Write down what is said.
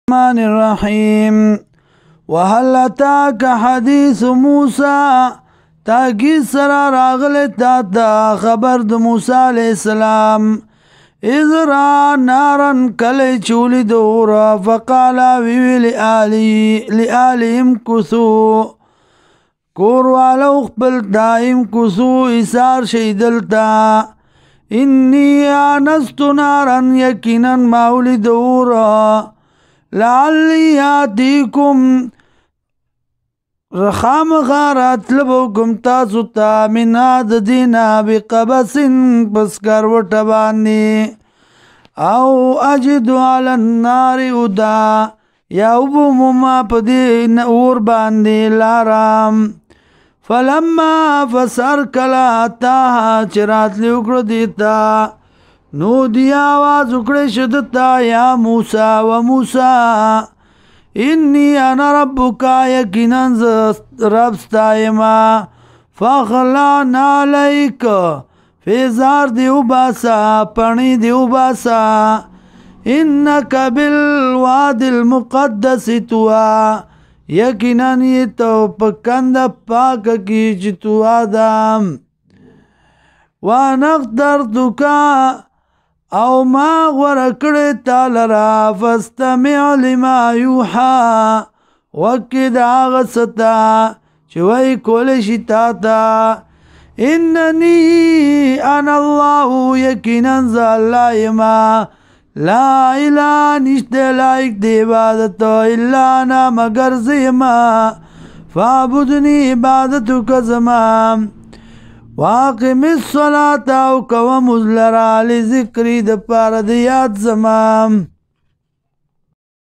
الرحمن الرحيم وهل أتاك حديث موسى تاكي سرا راغلت تا خبر د موسى عليه السلام إذ رأى نارا كلي چولي دورا فقال ويوي لآلهم كثو کور والو خپل دائم كثو إسار شيدلتا إني آنست نارا يكينا ماولي دورا لعلی آتیکم رخام غارات لبوکم تاسو تا من آد دینا بقبسن پس کروٹ بانی او اجدو علی النار ادا یا ابو مما پدی نور باندی لارام فلما فسر کلا تاها چرات لیوکڑو دیتا نو دی آواز اکڑے شدتا یا موسیٰ و موسیٰ انی انا ربکا یقیناً رب ستائما فخلان علیک فیزار دیو باسا پانی دیو باسا انکا بالواد المقدس توا یقیناً یہ تو پکند پاک کی جتوا دام وانقدرتکا او ما غرکڑی تالرا فاستمع لما یوحا وکد آغستا چوئی کولشی تاتا اننی انا اللہ یقیناً ذا اللہ ما لا الہ نشتے لائک دی عبادتو الا انا مگر زیما فعبدنی عبادتو کزمام واقم الصلاة او کوم لرا لذکری د پار د یاد زمام